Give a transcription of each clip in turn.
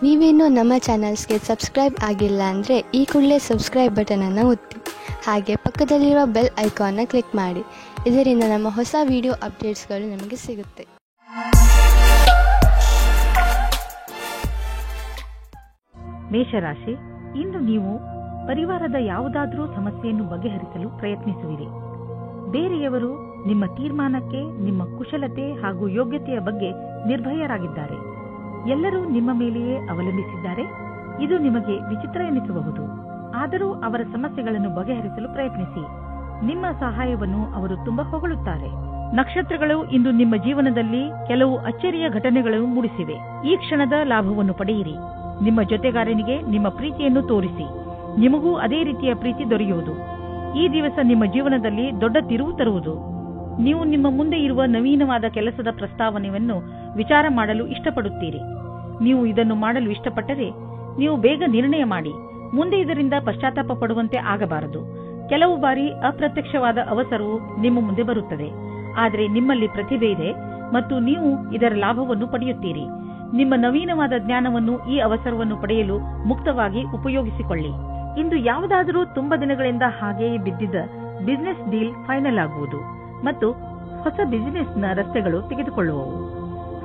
ನೀವೇನೋ ನಮ್ಮ ಚಾನಲ್ಸ್ಗೆ ಸಬ್ಸ್ಕ್ರೈಬ್ ಆಗಿಲ್ಲ ಅಂದರೆ ಈ ಕೂಡಲೇ ಸಬ್ಸ್ಕ್ರೈಬ್ ಬಟನನ್ನು ಒತ್ತಿ, ಹಾಗೆ ಪಕ್ಕದಲ್ಲಿರುವ ಬೆಲ್ ಐಕಾನ್ನ ಕ್ಲಿಕ್ ಮಾಡಿ. ಇದರಿಂದ ನಮ್ಮ ಹೊಸ ವಿಡಿಯೋ ಅಪ್ಡೇಟ್ಸ್ಗಳು ನಿಮಗೆ ಸಿಗುತ್ತೆ. ಮೇಷರಾಶಿ, ಇಂದು ನೀವು ಪರಿವಾರದ ಯಾವುದಾದರೂ ಸಮಸ್ಯೆಯನ್ನು ಬಗೆಹರಿಸಲು ಪ್ರಯತ್ನಿಸುವಿರಿ. ಬೇರೆಯವರು ನಿಮ್ಮ ತೀರ್ಮಾನಕ್ಕೆ, ನಿಮ್ಮ ಕುಶಲತೆ ಹಾಗೂ ಯೋಗ್ಯತೆಯ ಬಗ್ಗೆ ನಿರ್ಭಯರಾಗಿದ್ದಾರೆ. ಎಲ್ಲರೂ ನಿಮ್ಮ ಮೇಲೆಯೇ ಅವಲಂಬಿಸಿದ್ದಾರೆ. ಇದು ನಿಮಗೆ ವಿಚಿತ್ರ ಎನಿಸಬಹುದು. ಆದರೂ ಅವರ ಸಮಸ್ಯೆಗಳನ್ನು ಬಗೆಹರಿಸಲು ಪ್ರಯತ್ನಿಸಿ. ನಿಮ್ಮ ಸಹಾಯವನ್ನು ಅವರು ತುಂಬಾ ಹೊಗಳುತ್ತಾರೆ. ನಕ್ಷತ್ರಗಳು ಇಂದು ನಿಮ್ಮ ಜೀವನದಲ್ಲಿ ಕೆಲವು ಅಚ್ಚರಿಯ ಘಟನೆಗಳನ್ನು ಮೂಡಿಸಿವೆ. ಈ ಕ್ಷಣದ ಲಾಭವನ್ನು ಪಡೆಯಿರಿ. ನಿಮ್ಮ ಜೊತೆಗಾರನಿಗೆ ನಿಮ್ಮ ಪ್ರೀತಿಯನ್ನು ತೋರಿಸಿ. ನಿಮಗೂ ಅದೇ ರೀತಿಯ ಪ್ರೀತಿ ದೊರೆಯುವುದು. ಈ ದಿವಸ ನಿಮ್ಮ ಜೀವನದಲ್ಲಿ ದೊಡ್ಡ ತಿರುವು ತರುವುದು. ನೀವು ನಿಮ್ಮ ಮುಂದೆ ಇರುವ ನವೀನವಾದ ಕೆಲಸದ ಪ್ರಸ್ತಾವನೆಯನ್ನು ವಿಚಾರ ಮಾಡಲು ಇಷ್ಟಪಡುತ್ತೀರಿ. ನೀವು ಇದನ್ನು ಮಾಡಲು ಇಷ್ಟಪಟ್ಟರೆ ನೀವು ಬೇಗ ನಿರ್ಣಯ ಮಾಡಿ. ಮುಂದೆ ಇದರಿಂದ ಪಶ್ಚಾತ್ತಾಪ ಪಡುವಂತೆ ಆಗಬಾರದು. ಕೆಲವು ಬಾರಿ ಅಪ್ರತ್ಯಕ್ಷವಾದ ಅವಸರವು ನಿಮ್ಮ ಮುಂದೆ ಬರುತ್ತದೆ. ಆದರೆ ನಿಮ್ಮಲ್ಲಿ ಪ್ರತಿಭೆ ಇದೆ ಮತ್ತು ನೀವು ಇದರ ಲಾಭವನ್ನು ಪಡೆಯುತ್ತೀರಿ. ನಿಮ್ಮ ನವೀನವಾದ ಜ್ಞಾನವನ್ನು ಈ ಅವಸರವನ್ನು ಪಡೆಯಲು ಮುಕ್ತವಾಗಿ ಉಪಯೋಗಿಸಿಕೊಳ್ಳಿ. ಇಂದು ಯಾವುದಾದರೂ ತುಂಬಾ ದಿನಗಳಿಂದ ಹಾಗೆಯೇ ಬಿದ್ದಿದ್ದ ಬಿಸಿನೆಸ್ ಡೀಲ್ ಫೈನಲ್ ಆಗುವುದು ಮತ್ತು ಹೊಸ ಬಿಸಿನೆಸ್ನ ರಸ್ತೆಗಳು ತೆಗೆದುಕೊಳ್ಳುವವು.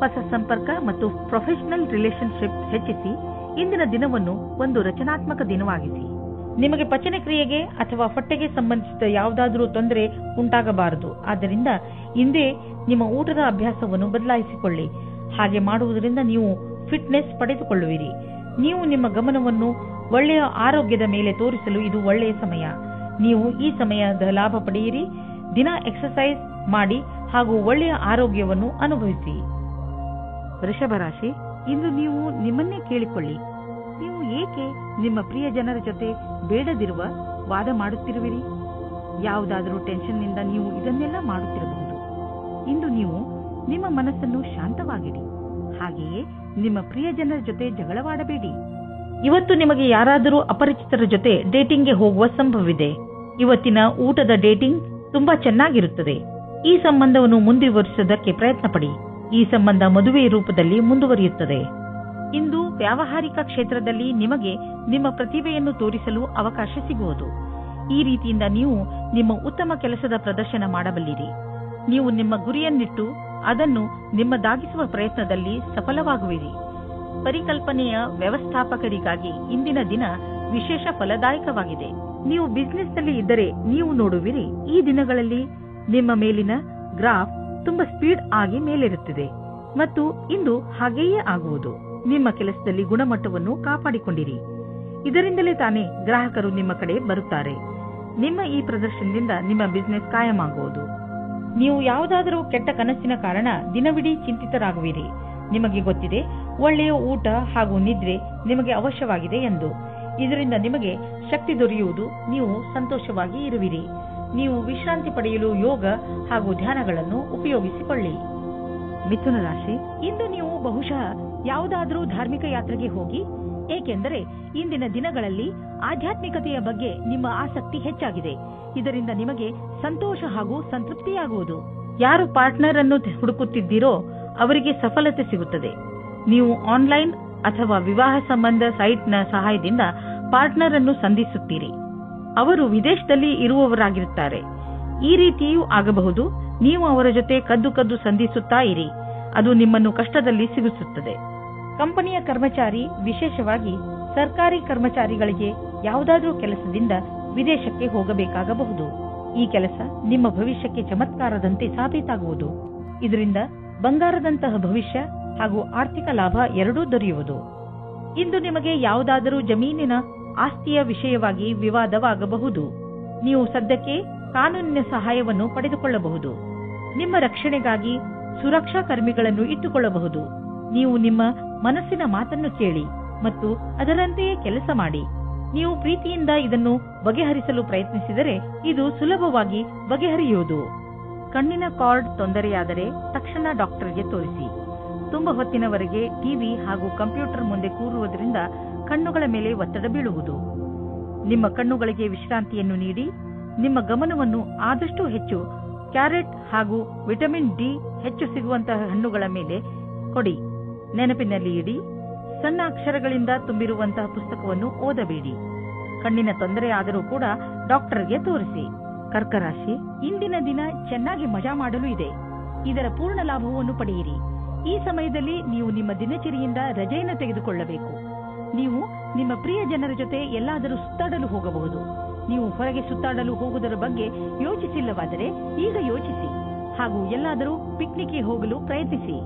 ಹೊಸ ಸಂಪರ್ಕ ಮತ್ತು ಪ್ರೊಫೆಷನಲ್ ರಿಲೇಶನ್ಶಿಪ್ ಹೆಚ್ಚಿಸಿ. ಇಂದಿನ ದಿನವನ್ನು ಒಂದು ರಚನಾತ್ಮಕ ದಿನವಾಗಿಸಿ. ನಿಮಗೆ ಪಚನ ಕ್ರಿಯೆಗೆ ಅಥವಾ ಹೊಟ್ಟೆಗೆ ಸಂಬಂಧಿಸಿದ ಯಾವುದಾದರೂ ತೊಂದರೆ ಉಂಟಾಗಬಾರದು. ಆದ್ದರಿಂದ ಇಂದೇ ನಿಮ್ಮ ಊಟದ ಅಭ್ಯಾಸವನ್ನು ಬದಲಾಯಿಸಿಕೊಳ್ಳಿ. ಹಾಗೆ ಮಾಡುವುದರಿಂದ ನೀವು ಫಿಟ್ನೆಸ್ ಪಡೆದುಕೊಳ್ಳುವಿರಿ. ನೀವು ನಿಮ್ಮ ಗಮನವನ್ನು ಒಳ್ಳೆಯ ಆರೋಗ್ಯದ ಮೇಲೆ ತೋರಿಸಲು ಇದು ಒಳ್ಳೆಯ ಸಮಯ. ನೀವು ಈ ಸಮಯದ ಲಾಭ ಪಡೆಯಿರಿ. ದಿನ ಎಕ್ಸರ್ಸೈಸ್ ಮಾಡಿ ಹಾಗೂ ಒಳ್ಳೆಯ ಆರೋಗ್ಯವನ್ನು ಅನುಭವಿಸಿ. ವೃಷಭ ರಾಶಿ, ಇಂದು ನೀವು ನಿಮ್ಮನ್ನೇ ಕೇಳಿಕೊಳ್ಳಿ. ನೀವು ಏಕೆ ನಿಮ್ಮ ಪ್ರಿಯ ಜನರ ಜೊತೆ ಬೇಡದಿರುವ ವಾದ ಮಾಡುತ್ತಿರುವಿರಿ? ಯಾವುದಾದರೂ ಟೆನ್ಷನ್ನಿಂದ ನೀವು ಇದನ್ನೆಲ್ಲ ಮಾಡುತ್ತಿರಬಹುದು. ಇಂದು ನೀವು ನಿಮ್ಮ ಮನಸ್ಸನ್ನು ಶಾಂತವಾಗಿಡಿ. ಹಾಗೆಯೇ ನಿಮ್ಮ ಪ್ರಿಯ ಜನರ ಜೊತೆ ಜಗಳವಾಡಬೇಡಿ. ಇವತ್ತು ನಿಮಗೆ ಯಾರಾದರೂ ಅಪರಿಚಿತರ ಜೊತೆ ಡೇಟಿಂಗ್ಗೆ ಹೋಗುವ ಸಂಭವವಿದೆ. ಇವತ್ತಿನ ಊಟದ ಡೇಟಿಂಗ್ ತುಂಬಾ ಚೆನ್ನಾಗಿರುತ್ತದೆ. ಈ ಸಂಬಂಧವನ್ನು ಮುಂದುವರಿಸುವುದಕ್ಕೆ ಪ್ರಯತ್ನ ಪಡಿ. ಈ ಸಂಬಂಧ ಮದುವೆ ರೂಪದಲ್ಲಿ ಮುಂದುವರಿಯುತ್ತದೆ. ಇಂದು ವ್ಯಾವಹಾರಿಕ ಕ್ಷೇತ್ರದಲ್ಲಿ ನಿಮಗೆ ನಿಮ್ಮ ಪ್ರತಿಭೆಯನ್ನು ತೋರಿಸಲು ಅವಕಾಶ ಸಿಗುವುದು. ಈ ರೀತಿಯಿಂದ ನೀವು ನಿಮ್ಮ ಉತ್ತಮ ಕೆಲಸದ ಪ್ರದರ್ಶನ ಮಾಡಬಲ್ಲಿರಿ. ನೀವು ನಿಮ್ಮ ಗುರಿಯನ್ನಿಟ್ಟು ಅದನ್ನು ನಿಮ್ಮದಾಗಿಸುವ ಪ್ರಯತ್ನದಲ್ಲಿ ಸಫಲವಾಗುವಿರಿ. ಪರಿಕಲ್ಪನೆಯ ವ್ಯವಸ್ಥಾಪಕರಿಗಾಗಿ ಇಂದಿನ ದಿನ ವಿಶೇಷ ಫಲದಾಯಕವಾಗಿದೆ. ನೀವು ಬಿಸಿನೆಸ್ನಲ್ಲಿ ಇದ್ದರೆ ನೀವು ನೋಡುವಿರಿ, ಈ ದಿನಗಳಲ್ಲಿ ನಿಮ್ಮ ಮೇಲಿನ ಗ್ರಾಫ್ ತುಂಬಾ ಸ್ಪೀಡ್ ಆಗಿ ಮೇಲೇರುತ್ತಿದೆ ಮತ್ತು ಇಂದು ಹಾಗೆಯೇ ಆಗುವುದು. ನಿಮ್ಮ ಕೆಲಸದಲ್ಲಿ ಗುಣಮಟ್ಟವನ್ನು ಕಾಪಾಡಿಕೊಂಡಿರಿ. ಇದರಿಂದಲೇ ತಾನೇ ಗ್ರಾಹಕರು ನಿಮ್ಮ ಕಡೆ ಬರುತ್ತಾರೆ. ನಿಮ್ಮ ಈ ಪ್ರದರ್ಶನದಿಂದ ನಿಮ್ಮ ಬಿಸಿನೆಸ್ ಕಾಯಮಾಗುವುದು. ನೀವು ಯಾವುದಾದರೂ ಕೆಟ್ಟ ಕನಸಿನ ಕಾರಣ ದಿನವಿಡೀ ಚಿಂತಿತರಾಗುವಿರಿ. ನಿಮಗೆ ಗೊತ್ತಿದೆ, ಒಳ್ಳೆಯ ಊಟ ಹಾಗೂ ನಿದ್ರೆ ನಿಮಗೆ ಅವಶ್ಯವಾಗಿದೆ ಎಂದು. ಇದರಿಂದ ನಿಮಗೆ ಶಕ್ತಿ ದೊರೆಯುವುದು. ನೀವು ಸಂತೋಷವಾಗಿ ಇರುವಿರಿ. ನೀವು ವಿಶ್ರಾಂತಿ ಪಡೆಯಲು ಯೋಗ ಹಾಗೂ ಧ್ಯಾನಗಳನ್ನು ಉಪಯೋಗಿಸಿಕೊಳ್ಳಿ. ಮಿಥುನ ರಾಶಿ, ಇಂದು ನೀವು ಬಹುಶಃ ಯಾವುದಾದರೂ ಧಾರ್ಮಿಕ ಯಾತ್ರೆಗೆ ಹೋಗಿ. ಏಕೆಂದರೆ ಇಂದಿನ ದಿನಗಳಲ್ಲಿ ಆಧ್ಯಾತ್ಮಿಕತೆಯ ಬಗ್ಗೆ ನಿಮ್ಮ ಆಸಕ್ತಿ ಹೆಚ್ಚಾಗಿದೆ. ಇದರಿಂದ ನಿಮಗೆ ಸಂತೋಷ ಹಾಗೂ ಸಂತೃಪ್ತಿಯಾಗುವುದು. ಯಾರು ಪಾರ್ಟ್ನರ್ ಅನ್ನು ಹುಡುಕುತ್ತಿದ್ದೀರೋ ಅವರಿಗೆ ಸಫಲತೆ ಸಿಗುತ್ತದೆ. ನೀವು ಆನ್ಲೈನ್ ಅಥವಾ ವಿವಾಹ ಸಂಬಂಧ ಸೈಟ್ನ ಸಹಾಯದಿಂದ ಪಾರ್ಟ್ನರ್ ಅನ್ನು ಸಂಧಿಸುತ್ತೀರಿ. ಅವರು ವಿದೇಶದಲ್ಲಿ ಇರುವವರಾಗಿರುತ್ತಾರೆ. ಈ ರೀತಿಯೂ ಆಗಬಹುದು. ನೀವು ಅವರ ಜೊತೆ ಕದ್ದು ಸಂಧಿಸುತ್ತಾ ಇರಿ. ಅದು ನಿಮ್ಮನ್ನು ಕಷ್ಟದಲ್ಲಿ ಸಿಗಿಸುತ್ತದೆ. ಕಂಪನಿಯ ಕರ್ಮಚಾರಿ, ವಿಶೇಷವಾಗಿ ಸರ್ಕಾರಿ ಕರ್ಮಚಾರಿಗಳಿಗೆ ಯಾವುದಾದರೂ ಕೆಲಸದಿಂದ ವಿದೇಶಕ್ಕೆ ಹೋಗಬೇಕಾಗಬಹುದು. ಈ ಕೆಲಸ ನಿಮ್ಮ ಭವಿಷ್ಯಕ್ಕೆ ಚಮತ್ಕಾರದಂತೆ ಸಾಬೀತಾಗುವುದು. ಇದರಿಂದ ಬಂಗಾರದಂತಹ ಭವಿಷ್ಯ ಹಾಗೂ ಆರ್ಥಿಕ ಲಾಭ ಎರಡೂ ದೊರೆಯುವುದು. ಇಂದು ನಿಮಗೆ ಯಾವುದಾದರೂ ಜಮೀನಿನ ಆಸ್ತಿಯ ವಿಷಯವಾಗಿ ವಿವಾದವಾಗಬಹುದು. ನೀವು ಸದ್ಯಕ್ಕೆ ಕಾನೂನಿನ ಸಹಾಯವನ್ನು ಪಡೆದುಕೊಳ್ಳಬಹುದು. ನಿಮ್ಮ ರಕ್ಷಣೆಗಾಗಿ ಸುರಕ್ಷಾ ಕರ್ಮಿಗಳನ್ನು ಇಟ್ಟುಕೊಳ್ಳಬಹುದು. ನೀವು ನಿಮ್ಮ ಮನಸ್ಸಿನ ಮಾತನ್ನು ಕೇಳಿ ಮತ್ತು ಅದರಂತೆಯೇ ಕೆಲಸ ಮಾಡಿ. ನೀವು ಪ್ರೀತಿಯಿಂದ ಇದನ್ನು ಬಗೆಹರಿಸಲು ಪ್ರಯತ್ನಿಸಿದರೆ ಇದು ಸುಲಭವಾಗಿ ಬಗೆಹರಿಯುವುದು. ಕಣ್ಣಿನ ಕಾರ್ಡ್ ತೊಂದರೆಯಾದರೆ ತಕ್ಷಣ ಡಾಕ್ಟರ್ಗೆ ತೋರಿಸಿ. ತುಂಬಾ ಹೊತ್ತಿನವರೆಗೆ ಟಿವಿ ಹಾಗೂ ಕಂಪ್ಯೂಟರ್ ಮುಂದೆ ಕೂರುವುದರಿಂದ ಕಣ್ಣುಗಳ ಮೇಲೆ ಒತ್ತಡ ಬೀಳುವುದು. ನಿಮ್ಮ ಕಣ್ಣುಗಳಿಗೆ ವಿಶ್ರಾಂತಿಯನ್ನು ನೀಡಿ. ನಿಮ್ಮ ಗಮನವನ್ನು ಆದಷ್ಟು ಹೆಚ್ಚು ಕ್ಯಾರೆಟ್ ಹಾಗೂ ವಿಟಮಿನ್ ಡಿ ಹೆಚ್ಚು ಸಿಗುವಂತಹ ಹಣ್ಣುಗಳ ಮೇಲೆ ಕೊಡಿ. ನೆನಪಿನಲ್ಲಿ ಇಡಿ, ಸಣ್ಣ ಅಕ್ಷರಗಳಿಂದ ತುಂಬಿರುವಂತಹ ಪುಸ್ತಕವನ್ನು ಓದಬೇಡಿ. ಕಣ್ಣಿನ ತೊಂದರೆ ಆದರೂ ಕೂಡ ಡಾಕ್ಟರ್ಗೆ ತೋರಿಸಿ. ಕರ್ಕ ರಾಶಿ, ಇಂದಿನ ದಿನ ಚೆನ್ನಾಗಿ ಮಜಾ ಮಾಡಲು ಇದೆ. ಇದರ ಪೂರ್ಣ ಲಾಭವನ್ನು ಪಡೆಯಿರಿ. ಈ ಸಮಯದಲ್ಲಿ ನೀವು ನಿಮ್ಮ ದಿನಚರಿಯಿಂದ ರಜೆಯನ್ನು ತೆಗೆದುಕೊಳ್ಳಬೇಕು. ನೀವು ನಿಮ್ಮ ಪ್ರಿಯ ಜನರ ಜೊತೆ ಎಲ್ಲಾದರೂ ಸುತ್ತಾಡಲು ಹೋಗಬಹುದು. ನೀವು ಹೊರಗೆ ಸುತ್ತಾಡಲು ಹೋಗುವುದರ ಬಗ್ಗೆ ಯೋಚಿಸಿಲ್ಲವಾದರೆ ಈಗ ಯೋಚಿಸಿ, ಹಾಗೂ ಎಲ್ಲಾದರೂ ಪಿಕ್ನಿಕ್ಗೆ ಹೋಗಲು ಪ್ರಯತ್ನಿಸಿ.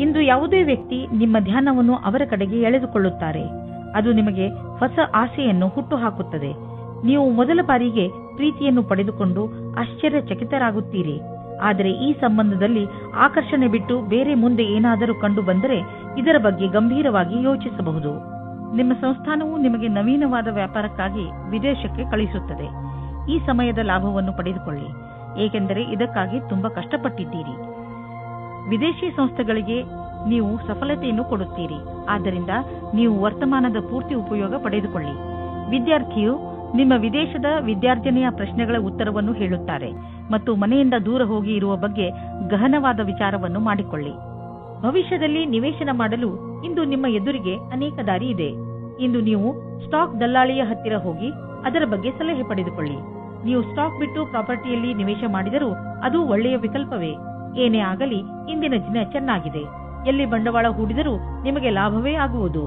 ಇಂದು ಯಾವುದೇ ವ್ಯಕ್ತಿ ನಿಮ್ಮ ಧ್ಯಾನವನ್ನು ಅವರ ಕಡೆಗೆ ಎಳೆದುಕೊಳ್ಳುತ್ತಾರೆ. ಅದು ನಿಮಗೆ ಹೊಸ ಆಸೆಯನ್ನು ಹುಟ್ಟುಹಾಕುತ್ತದೆ. ನೀವು ಮೊದಲ ಬಾರಿಗೆ ಪ್ರೀತಿಯನ್ನು ಪಡೆದುಕೊಂಡು ಆಶ್ಚರ್ಯಚಕಿತರಾಗುತ್ತೀರಿ. ಆದರೆ ಈ ಸಂಬಂಧದಲ್ಲಿ ಆಕರ್ಷಣೆ ಬಿಟ್ಟು ಬೇರೆ ಮುಂದೆ ಏನಾದರೂ ಕಂಡು ಬಂದರೆ ಇದರ ಬಗ್ಗೆ ಗಂಭೀರವಾಗಿ ಯೋಚಿಸಬಹುದು. ನಿಮ್ಮ ಸಂಸ್ಥಾನವು ನಿಮಗೆ ನವೀನವಾದ ವ್ಯಾಪಾರಕ್ಕಾಗಿ ವಿದೇಶಕ್ಕೆ ಕಳಿಸುತ್ತದೆ. ಈ ಸಮಯದ ಲಾಭವನ್ನು ಪಡೆದುಕೊಳ್ಳಿ, ಏಕೆಂದರೆ ಇದಕ್ಕಾಗಿ ತುಂಬಾ ಕಷ್ಟಪಟ್ಟಿದ್ದೀರಿ. ವಿದೇಶಿ ಸಂಸ್ಥೆಗಳಿಗೆ ನೀವು ಸಫಲತೆಯನ್ನು ಕೊಡುತ್ತೀರಿ. ಆದ್ದರಿಂದ ನೀವು ವರ್ತಮಾನದ ಪೂರ್ತಿ ಉಪಯೋಗ ಪಡೆದುಕೊಳ್ಳಿ. ವಿದ್ಯಾರ್ಥಿಯು ನಿಮ್ಮ ವಿದೇಶದ ವಿದ್ಯಾರ್ಜನೆಯ ಪ್ರಶ್ನೆಗಳ ಉತ್ತರವನ್ನು ಹೇಳುತ್ತಾರೆ ಮತ್ತು ಮನೆಯಿಂದ ದೂರ ಹೋಗಿ ಇರುವ ಬಗ್ಗೆ ಗಹನವಾದ ವಿಚಾರವನ್ನು ಮಾಡಿಕೊಳ್ಳಿ. ಭವಿಷ್ಯದಲ್ಲಿ ನಿವೇಶನ ಮಾಡಲು ಇಂದು ನಿಮ್ಮ ಎದುರಿಗೆ ಅನೇಕ ದಾರಿ ಇದೆ. ಇಂದು ನೀವು ಸ್ಟಾಕ್ ದಲ್ಲಾಳಿಯ ಹತ್ತಿರ ಹೋಗಿ ಅದರ ಬಗ್ಗೆ ಸಲಹೆ ಪಡೆದುಕೊಳ್ಳಿ. ನೀವು ಸ್ಟಾಕ್ ಬಿಟ್ಟು ಪ್ರಾಪರ್ಟಿಯಲ್ಲಿ ನಿವೇಶ ಮಾಡಿದರೂ ಅದು ಒಳ್ಳೆಯ ವಿಕಲ್ಪವೇ. ಏನೇ ಆಗಲಿ ಇಂದಿನ ದಿನ ಚೆನ್ನಾಗಿದೆ. ಎಲ್ಲಿ ಬಂಡವಾಳ ಹೂಡಿದರೂ ನಿಮಗೆ ಲಾಭವೇ ಆಗುವುದು.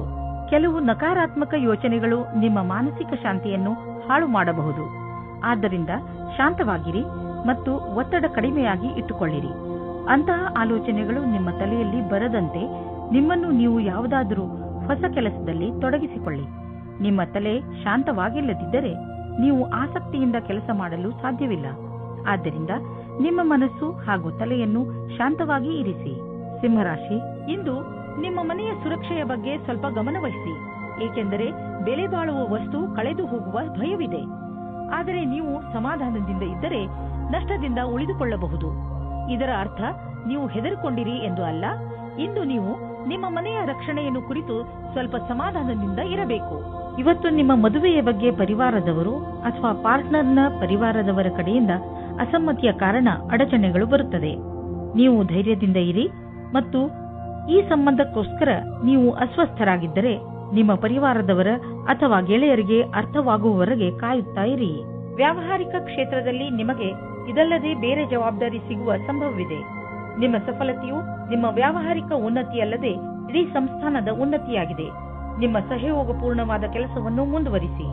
ಕೆಲವು ನಕಾರಾತ್ಮಕ ಯೋಚನೆಗಳು ನಿಮ್ಮ ಮಾನಸಿಕ ಶಾಂತಿಯನ್ನು ಹಾಳು ಮಾಡಬಹುದು. ಆದ್ದರಿಂದ ಶಾಂತವಾಗಿರಿ ಮತ್ತು ಒತ್ತಡ ಕಡಿಮೆಯಾಗಿ ಇಟ್ಟುಕೊಳ್ಳಿರಿ. ಅಂತಹ ಆಲೋಚನೆಗಳು ನಿಮ್ಮ ತಲೆಯಲ್ಲಿ ಬರದಂತೆ ನಿಮ್ಮನ್ನು ನೀವು ಯಾವುದಾದರೂ ಹೊಸ ಕೆಲಸದಲ್ಲಿ ತೊಡಗಿಸಿಕೊಳ್ಳಿ. ನಿಮ್ಮ ತಲೆ ಶಾಂತವಾಗಿಲ್ಲದಿದ್ದರೆ ನೀವು ಆಸಕ್ತಿಯಿಂದ ಕೆಲಸ ಮಾಡಲು ಸಾಧ್ಯವಿಲ್ಲ. ಆದ್ದರಿಂದ ನಿಮ್ಮ ಮನಸ್ಸು ಹಾಗೂ ತಲೆಯನ್ನು ಶಾಂತವಾಗಿ ಇರಿಸಿ. ಸಿಂಹರಾಶಿ, ಇಂದು ನಿಮ್ಮ ಮನೆಯ ಸುರಕ್ಷೆಯ ಬಗ್ಗೆ ಸ್ವಲ್ಪ ಗಮನವಹಿಸಿ, ಏಕೆಂದರೆ ಬೆಲೆ ಬಾಳುವ ವಸ್ತು ಕಳೆದು ಹೋಗುವ ಭಯವಿದೆ. ಆದರೆ ನೀವು ಸಮಾಧಾನದಿಂದ ಇದ್ದರೆ ನಷ್ಟದಿಂದ ಉಳಿದುಕೊಳ್ಳಬಹುದು. ಇದರ ಅರ್ಥ ನೀವು ಹೆದರಿಕೊಂಡಿರಿ ಎಂದು ಅಲ್ಲ. ಇಂದು ನೀವು ನಿಮ್ಮ ಮನೆಯ ರಕ್ಷಣೆಯನ್ನು ಕುರಿತು ಸ್ವಲ್ಪ ಸಮಾಧಾನದಿಂದ ಇರಬೇಕು. ಇವತ್ತು ನಿಮ್ಮ ಮದುವೆಯ ಬಗ್ಗೆ ಪರಿವಾರದವರು ಅಥವಾ ಪಾರ್ಟ್ನರ್ನ ಪರಿವಾರದವರ ಕಡೆಯಿಂದ ಅಸಮ್ಮತಿಯ ಕಾರಣ ಅಡಚಣೆಗಳು ಬರುತ್ತದೆ. ನೀವು ಧೈರ್ಯದಿಂದ ಇರಿ ಮತ್ತು ಈ ಸಂಬಂಧಕ್ಕೋಸ್ಕರ ನೀವು ಅಸ್ವಸ್ಥರಾಗಿದ್ದರೆ ನಿಮ್ಮ ಪರಿವಾರದವರ ಅಥವಾ ಗೆಳೆಯರಿಗೆ ಅರ್ಥವಾಗುವವರೆಗೆ ಕಾಯುತ್ತಾ ಇರಿ. ವ್ಯಾವಹಾರಿಕ ಕ್ಷೇತ್ರದಲ್ಲಿ ನಿಮಗೆ ಇದಲ್ಲದೆ ಬೇರೆ ಜವಾಬ್ದಾರಿ ಸಿಗುವ ಸಂಭವವಿದೆ. ನಿಮ್ಮ ಸಫಲತೆಯು ನಿಮ್ಮ ವ್ಯಾವಹಾರಿಕ ಉನ್ನತಿಯಲ್ಲದೆ ಇಡೀ ಸಂಸ್ಥಾನದ ಉನ್ನತಿಯಾಗಿದೆ. ನಿಮ್ಮ ಸಹಯೋಗಪೂರ್ಣವಾದ ಕೆಲಸವನ್ನು ಮುಂದುವರಿಸಿ.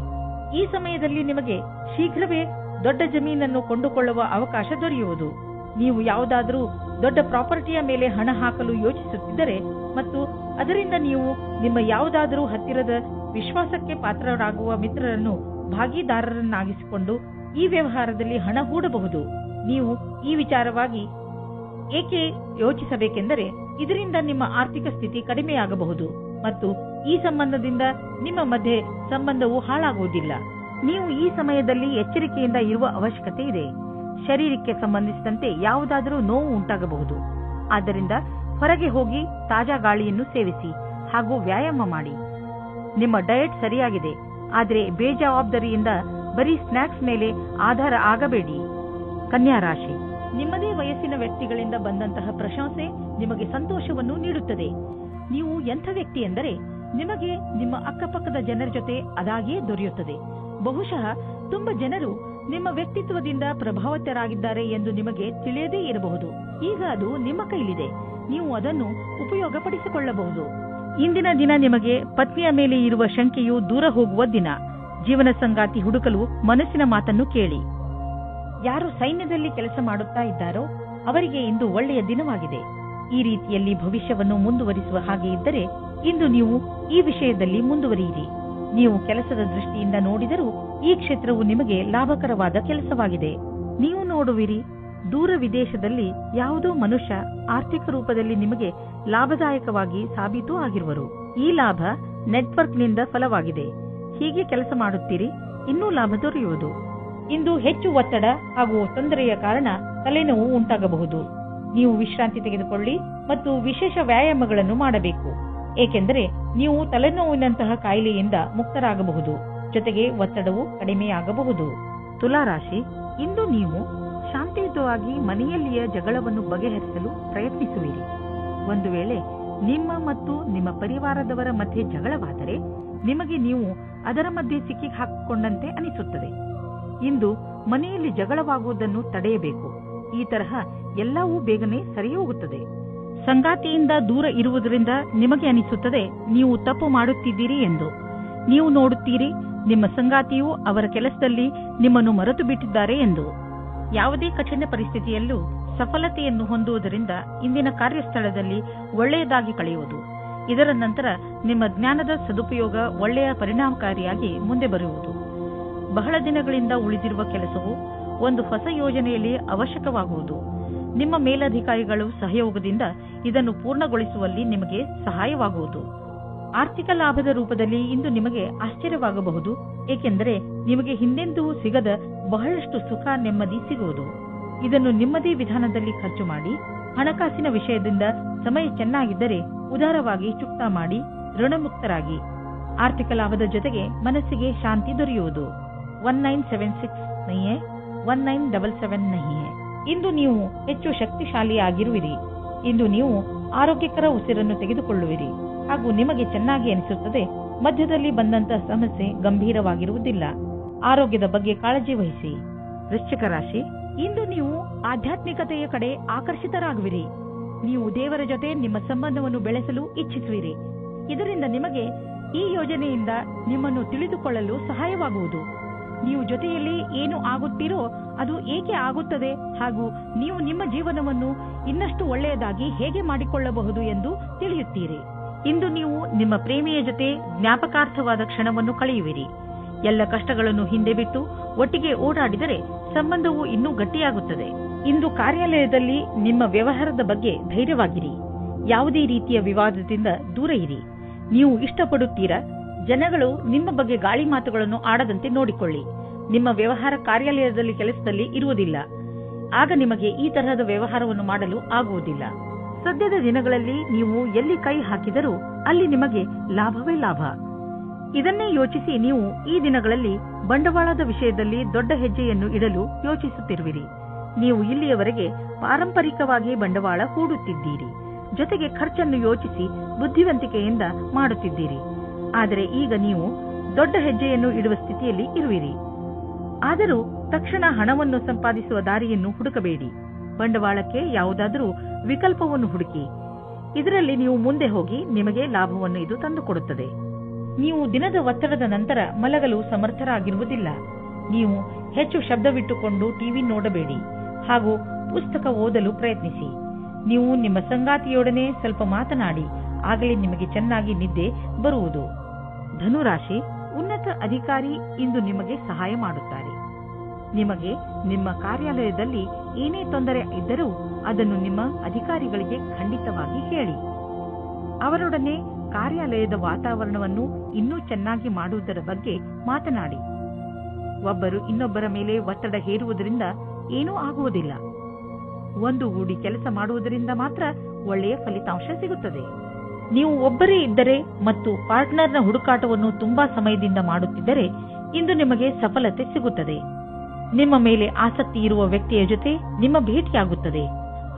ಈ ಸಮಯದಲ್ಲಿ ನಿಮಗೆ ಶೀಘ್ರವೇ ದೊಡ್ಡ ಜಮೀನನ್ನು ಕೊಂಡುಕೊಳ್ಳುವ ಅವಕಾಶ ದೊರೆಯುವುದು. ನೀವು ಯಾವುದಾದರೂ ದೊಡ್ಡ ಪ್ರಾಪರ್ಟಿಯ ಮೇಲೆ ಹಣ ಹಾಕಲು ಯೋಚಿಸುತ್ತಿದ್ದರೆ ಮತ್ತು ಅದರಿಂದ ನೀವು ನಿಮ್ಮ ಯಾವುದಾದರೂ ಹತ್ತಿರದ ವಿಶ್ವಾಸಕ್ಕೆ ಪಾತ್ರರಾಗುವ ಮಿತ್ರರನ್ನು ಭಾಗಿದಾರರನ್ನಾಗಿಸಿಕೊಂಡು ಈ ವ್ಯವಹಾರದಲ್ಲಿ ಹಣ ಹೂಡಬಹುದು. ನೀವು ಈ ವಿಚಾರವಾಗಿ ಏಕೆ ಯೋಚಿಸಬೇಕೆಂದರೆ ಇದರಿಂದ ನಿಮ್ಮ ಆರ್ಥಿಕ ಸ್ಥಿತಿ ಕಡಿಮೆಯಾಗಬಹುದು ಮತ್ತು ಈ ಸಂಬಂಧದಿಂದ ನಿಮ್ಮ ಮಧ್ಯೆ ಸಂಬಂಧವು ಹಾಳಾಗುವುದಿಲ್ಲ. ನೀವು ಈ ಸಮಯದಲ್ಲಿ ಎಚ್ಚರಿಕೆಯಿಂದ ಇರುವ ಅವಶ್ಯಕತೆ ಇದೆ. ಶರೀರಕ್ಕೆ ಸಂಬಂಧಿಸಿದಂತೆ ಯಾವುದಾದರೂ ನೋವು ಉಂಟಾಗಬಹುದು. ಆದ್ದರಿಂದ ಹೊರಗೆ ಹೋಗಿ ತಾಜಾ ಗಾಳಿಯನ್ನು ಸೇವಿಸಿ ಹಾಗೂ ವ್ಯಾಯಾಮ ಮಾಡಿ. ನಿಮ್ಮ ಡಯಟ್ ಸರಿಯಾಗಿದೆ, ಆದರೆ ಬೇಜವಾಬ್ದಾರಿಯಿಂದ ಬರೀ ಸ್ನಾಕ್ಸ್ ಮೇಲೆ ಆಧಾರ ಆಗಬೇಡಿ. ಕನ್ಯಾ ರಾಶಿ, ನಿಮ್ಮದೇ ವಯಸ್ಸಿನ ವ್ಯಕ್ತಿಗಳಿಂದ ಬಂದಂತಹ ಪ್ರಶಂಸೆ ನಿಮಗೆ ಸಂತೋಷವನ್ನು ನೀಡುತ್ತದೆ. ನೀವು ಎಂಥ ವ್ಯಕ್ತಿ ಎಂದರೆ ನಿಮಗೆ ನಿಮ್ಮ ಅಕ್ಕಪಕ್ಕದ ಜನರ ಜೊತೆ ಅದಾಗಿಯೇ ದೊರೆಯುತ್ತದೆ. ಬಹುಶಃ ತುಂಬಾ ಜನರು ನಿಮ್ಮ ವ್ಯಕ್ತಿತ್ವದಿಂದ ಪ್ರಭಾವಿತರಾಗಿದ್ದಾರೆ ಎಂದು ನಿಮಗೆ ತಿಳಿಯದೇ ಇರಬಹುದು. ಈಗ ಅದು ನಿಮ್ಮ ಕೈಲಿದೆ. ನೀವು ಅದನ್ನು ಉಪಯೋಗಪಡಿಸಿಕೊಳ್ಳಬಹುದು. ಇಂದಿನ ದಿನ ನಿಮಗೆ ಪತ್ನಿಯ ಮೇಲೆ ಇರುವ ಶಂಕೆಯು ದೂರ ಹೋಗುವ ದಿನ. ಜೀವನ ಸಂಗಾತಿ ಹುಡುಕಲು ಮನಸ್ಸಿನ ಮಾತನ್ನು ಕೇಳಿ. ಯಾರು ಸೈನ್ಯದಲ್ಲಿ ಕೆಲಸ ಮಾಡುತ್ತಾ ಇದ್ದಾರೋ ಅವರಿಗೆ ಇಂದು ಒಳ್ಳೆಯ ದಿನವಾಗಿದೆ. ಈ ರೀತಿಯಲ್ಲಿ ಭವಿಷ್ಯವನ್ನು ಮುಂದುವರಿಸುವ ಹಾಗೆ ಇದ್ದರೆ ಇಂದು ನೀವು ಈ ವಿಷಯದಲ್ಲಿ ಮುಂದುವರಿಯಿರಿ. ನೀವು ಕೆಲಸದ ದೃಷ್ಟಿಯಿಂದ ನೋಡಿದರೂ ಈ ಕ್ಷೇತ್ರವು ನಿಮಗೆ ಲಾಭಕರವಾದ ಕೆಲಸವಾಗಿದೆ. ನೀವು ನೋಡುವಿರಿ, ದೂರ ವಿದೇಶದಲ್ಲಿ ಯಾವುದೋ ಮನುಷ್ಯ ಆರ್ಥಿಕ ರೂಪದಲ್ಲಿ ನಿಮಗೆ ಲಾಭದಾಯಕವಾಗಿ ಸಾಬೀತು ಆಗಿರುವರು. ಈ ಲಾಭ ನೆಟ್ವರ್ಕ್ನಿಂದ ಫಲವಾಗಿದೆ. ಹೀಗೆ ಕೆಲಸ ಮಾಡುತ್ತೀರಿ, ಇನ್ನೂ ಲಾಭ ದೊರೆಯುವುದು. ಇಂದು ಹೆಚ್ಚು ಒತ್ತಡ ಹಾಗೂ ತೊಂದರೆಯ ಕಾರಣ ತಲೆನೋವು ಉಂಟಾಗಬಹುದು. ನೀವು ವಿಶ್ರಾಂತಿ ತೆಗೆದುಕೊಳ್ಳಿ ಮತ್ತು ವಿಶೇಷ ವ್ಯಾಯಾಮಗಳನ್ನು ಮಾಡಬೇಕು, ಏಕೆಂದರೆ ನೀವು ತಲೆನೋವಿನಂತಹ ಕಾಯಿಲೆಯಿಂದ ಮುಕ್ತರಾಗಬಹುದು. ಜೊತೆಗೆ ಒತ್ತಡವು ಕಡಿಮೆಯಾಗಬಹುದು. ತುಲಾರಾಶಿ, ಇಂದು ನೀವು ಶಾಂತಿಯುತವಾಗಿ ಮನೆಯಲ್ಲಿಯ ಜಗಳವನ್ನು ಬಗೆಹರಿಸಲು ಪ್ರಯತ್ನಿಸುವಿರಿ. ಒಂದು ವೇಳೆ ನಿಮ್ಮ ಮತ್ತು ನಿಮ್ಮ ಪರಿವಾರದವರ ಮಧ್ಯೆ ಜಗಳವಾದರೆ ನಿಮಗೆ ನೀವು ಅದರ ಮಧ್ಯೆ ಸಿಕ್ಕಿ ಹಾಕಿಕೊಂಡಂತೆ ಅನಿಸುತ್ತದೆ. ಇಂದು ಮನೆಯಲ್ಲಿ ಜಗಳವಾಗುವುದನ್ನು ತಡೆಯಬೇಕು. ಈ ತರಹ ಎಲ್ಲವೂ ಬೇಗನೆ ಸರಿ ಹೋಗುತ್ತದೆ. ಸಂಗಾತಿಯಿಂದ ದೂರ ಇರುವುದರಿಂದ ನಿಮಗೆ ಅನಿಸುತ್ತದೆ ನೀವು ತಪ್ಪು ಮಾಡುತ್ತಿದ್ದೀರಿ ಎಂದು. ನೀವು ನೋಡುತ್ತೀರಿ ನಿಮ್ಮ ಸಂಗಾತಿಯು ಅವರ ಕೆಲಸದಲ್ಲಿ ನಿಮ್ಮನ್ನು ಮರೆತು ಬಿಟ್ಟಿದ್ದಾರೆ ಎಂದು. ಯಾವುದೇ ಕಠಿಣ ಪರಿಸ್ಥಿತಿಯಲ್ಲೂ ಸಫಲತೆಯನ್ನು ಹೊಂದುವುದರಿಂದ ಇಂದಿನ ಕಾರ್ಯಸ್ಥಳದಲ್ಲಿ ಒಳ್ಳೆಯದಾಗಿ ಕಳೆಯುವುದು. ಇದರ ನಂತರ ನಿಮ್ಮ ಜ್ಞಾನದ ಸದುಪಯೋಗ ಒಳ್ಳೆಯ ಪರಿಣಾಮಕಾರಿಯಾಗಿ ಮುಂದೆ ಬರುವುದು. ಬಹಳ ದಿನಗಳಿಂದ ಉಳಿದಿರುವ ಕೆಲಸವು ಒಂದು ಹೊಸ ಯೋಜನೆಯಲ್ಲಿ ಅವಶ್ಯಕವಾಗುವುದು. ನಿಮ್ಮ ಮೇಲಧಿಕಾರಿಗಳು ಸಹಯೋಗದಿಂದ ಇದನ್ನು ಪೂರ್ಣಗೊಳಿಸುವಲ್ಲಿ ನಿಮಗೆ ಸಹಾಯವಾಗುವುದು. ಆರ್ಥಿಕ ಲಾಭದ ರೂಪದಲ್ಲಿ ಇಂದು ನಿಮಗೆ ಆಶ್ಚರ್ಯವಾಗಬಹುದು, ಏಕೆಂದರೆ ನಿಮಗೆ ಹಿಂದೆಂದೂ ಸಿಗದ ಬಹಳಷ್ಟು ಸುಖ ನೆಮ್ಮದಿ ಸಿಗುವುದು. ಇದನ್ನು ನಿಮ್ಮದೇ ವಿಧಾನದಲ್ಲಿ ಖರ್ಚು ಮಾಡಿ, ಹಣಕಾಸಿನ ವಿಷಯದಿಂದ ಸಮಯ ಚೆನ್ನಾಗಿದ್ದರೆ ಉದಾರವಾಗಿ ಚುಕ್ತಾ ಮಾಡಿ ಋಣಮುಕ್ತರಾಗಿ. ಆರ್ಥಿಕ ಲಾಭದ ಜೊತೆಗೆ ಮನಸ್ಸಿಗೆ ಶಾಂತಿ ದೊರೆಯುವುದು. 1976 नहीं है 1977 नहीं है. ಇಂದು ನೀವು ಹೆಚ್ಚು ಶಕ್ತಿಶಾಲಿಯಾಗಿರುವಿರಿ. ಇಂದು ನೀವು ಆರೋಗ್ಯಕರ ಉಸಿರನ್ನು ತೆಗೆದುಕೊಳ್ಳುವಿರಿ ಹಾಗೂ ನಿಮಗೆ ಚೆನ್ನಾಗಿ ಅನಿಸುತ್ತದೆ. ಮಧ್ಯದಲ್ಲಿ ಬಂದಂತಹ ಸಮಸ್ಯೆ ಗಂಭೀರವಾಗಿರುವುದಿಲ್ಲ. ಆರೋಗ್ಯದ ಬಗ್ಗೆ ಕಾಳಜಿ ವಹಿಸಿ. ವೃಶ್ಚಿಕ ರಾಶಿ, ಇಂದು ನೀವು ಆಧ್ಯಾತ್ಮಿಕತೆಯ ಕಡೆ ಆಕರ್ಷಿತರಾಗುವಿರಿ. ನೀವು ದೇವರ ಜೊತೆ ನಿಮ್ಮ ಸಂಬಂಧವನ್ನು ಬೆಳೆಸಲು ಇಚ್ಛಿಸುವಿರಿ. ಇದರಿಂದ ನಿಮಗೆ ಈ ಯೋಜನೆಯಿಂದ ನಿಮ್ಮನ್ನು ತಿಳಿದುಕೊಳ್ಳಲು ಸಹಾಯವಾಗುವುದು. ನೀವು ಜೊತೆಯಲ್ಲಿ ಏನು ಆಗುತ್ತೀರೋ ಅದು ಏಕೆ ಆಗುತ್ತದೆ ಹಾಗೂ ನೀವು ನಿಮ್ಮ ಜೀವನವನ್ನು ಇನ್ನಷ್ಟು ಒಳ್ಳೆಯದಾಗಿ ಹೇಗೆ ಮಾಡಿಕೊಳ್ಳಬಹುದು ಎಂದು ತಿಳಿಯುತ್ತೀರಿ. ಇಂದು ನೀವು ನಿಮ್ಮ ಪ್ರೇಮಿಯ ಜೊತೆ ಜ್ಞಾಪಕಾರ್ಥವಾದ ಕ್ಷಣವನ್ನು ಕಳೆಯುವಿರಿ. ಎಲ್ಲ ಕಷ್ಟಗಳನ್ನು ಹಿಂದೆ ಬಿಟ್ಟು ಒಟ್ಟಿಗೆ ಓಡಾಡಿದರೆ ಸಂಬಂಧವು ಇನ್ನೂ ಗಟ್ಟಿಯಾಗುತ್ತದೆ. ಇಂದು ಕಾರ್ಯಾಲಯದಲ್ಲಿ ನಿಮ್ಮ ವ್ಯವಹಾರದ ಬಗ್ಗೆ ಧೈರ್ಯವಾಗಿರಿ. ಯಾವುದೇ ರೀತಿಯ ವಿವಾದದಿಂದ ದೂರ ಇರಿ. ನೀವು ಇಷ್ಟಪಡುತ್ತೀರಾ? ಜನಗಳು ನಿಮ್ಮ ಬಗ್ಗೆ ಗಾಳಿ ಮಾತುಗಳನ್ನು ಆಡದಂತೆ ನೋಡಿಕೊಳ್ಳಿ. ನಿಮ್ಮ ವ್ಯವಹಾರ ಕಾರ್ಯಾಲಯದಲ್ಲಿ ಕೆಲಸದಲ್ಲಿ ಇರುವುದಿಲ್ಲ. ಆಗ ನಿಮಗೆ ಈ ತರಹದ ವ್ಯವಹಾರವನ್ನು ಮಾಡಲು ಆಗುವುದಿಲ್ಲ. ಸದ್ಯದ ದಿನಗಳಲ್ಲಿ ನೀವು ಎಲ್ಲಿ ಕೈ ಹಾಕಿದರೂ ಅಲ್ಲಿ ನಿಮಗೆ ಲಾಭವೇ ಲಾಭ. ಇದನ್ನೇ ಯೋಚಿಸಿ ನೀವು ಈ ದಿನಗಳಲ್ಲಿ ಬಂಡವಾಳದ ವಿಷಯದಲ್ಲಿ ದೊಡ್ಡ ಹೆಜ್ಜೆಯನ್ನು ಇಡಲು ಯೋಚಿಸುತ್ತಿರುವಿರಿ. ನೀವು ಇಲ್ಲಿಯವರೆಗೆ ಪಾರಂಪರಿಕವಾಗಿ ಬಂಡವಾಳ ಹೂಡುತ್ತಿದ್ದೀರಿ. ಜೊತೆಗೆ ಖರ್ಚನ್ನು ಯೋಚಿಸಿ ಬುದ್ಧಿವಂತಿಕೆಯಿಂದ ಮಾಡುತ್ತಿದ್ದೀರಿ. ಆದರೆ ಈಗ ನೀವು ದೊಡ್ಡ ಹೆಜ್ಜೆಯನ್ನು ಇಡುವ ಸ್ಥಿತಿಯಲ್ಲಿ ಇರುವಿರಿ. ಆದರೂ ತಕ್ಷಣ ಹಣವನ್ನು ಸಂಪಾದಿಸುವ ದಾರಿಯನ್ನು ಹುಡುಕಬೇಡಿ. ಬಂಡವಾಳಕ್ಕೆ ಯಾವುದಾದರೂ ವಿಕಲ್ಪವನ್ನು ಹುಡುಕಿ. ಇದರಲ್ಲಿ ನೀವು ಮುಂದೆ ಹೋಗಿ ನಿಮಗೆ ಲಾಭವನ್ನು ಇದು ತಂದುಕೊಡುತ್ತದೆ. ನೀವು ದಿನದ ಒತ್ತಡದ ನಂತರ ಮಲಗಲು ಸಮರ್ಥರಾಗಿರುವುದಿಲ್ಲ. ನೀವು ಹೆಚ್ಚು ಶಬ್ದವಿಟ್ಟುಕೊಂಡು ಟಿವಿ ನೋಡಬೇಡಿ ಹಾಗೂ ಪುಸ್ತಕ ಓದಲು ಪ್ರಯತ್ನಿಸಿ. ನೀವು ನಿಮ್ಮ ಸಂಗಾತಿಯೊಡನೆ ಸ್ವಲ್ಪ ಮಾತನಾಡಿ. ಆಗಲೇ ನಿಮಗೆ ಚೆನ್ನಾಗಿ ನಿದ್ದೆ ಬರುವುದು. ಧನುರಾಶಿ, ಉನ್ನತ ಅಧಿಕಾರಿ ಇಂದು ನಿಮಗೆ ಸಹಾಯ ಮಾಡುತ್ತಾರೆ. ನಿಮಗೆ ನಿಮ್ಮ ಕಾರ್ಯಾಲಯದಲ್ಲಿ ಏನೇ ತೊಂದರೆ ಇದ್ದರೂ ಅದನ್ನು ನಿಮ್ಮ ಅಧಿಕಾರಿಗಳಿಗೆ ಖಂಡಿತವಾಗಿ ಹೇಳಿ. ಅವರೊಡನೆ ಕಾರ್ಯಾಲಯದ ವಾತಾವರಣವನ್ನು ಇನ್ನೂ ಚೆನ್ನಾಗಿ ಮಾಡುವುದರ ಬಗ್ಗೆ ಮಾತನಾಡಿ. ಒಬ್ಬರು ಇನ್ನೊಬ್ಬರ ಮೇಲೆ ಒತ್ತಡ ಹೇರುವುದರಿಂದ ಏನೂ ಆಗುವುದಿಲ್ಲ. ಒಂದುಗೂಡಿ ಕೆಲಸ ಮಾಡುವುದರಿಂದ ಮಾತ್ರ ಒಳ್ಳೆಯ ಫಲಿತಾಂಶ ಸಿಗುತ್ತದೆ. ನೀವು ಒಬ್ಬರೇ ಇದ್ದರೆ ಮತ್ತು ಪಾರ್ಟ್ನರ್ನ ಹುಡುಕಾಟವನ್ನು ತುಂಬಾ ಸಮಯದಿಂದ ಮಾಡುತ್ತಿದ್ದರೆ ಇಂದು ನಿಮಗೆ ಸಫಲತೆ ಸಿಗುತ್ತದೆ. ನಿಮ್ಮ ಮೇಲೆ ಆಸಕ್ತಿ ಇರುವ ವ್ಯಕ್ತಿಯ ಜೊತೆ ನಿಮ್ಮ ಭೇಟಿಯಾಗುತ್ತದೆ.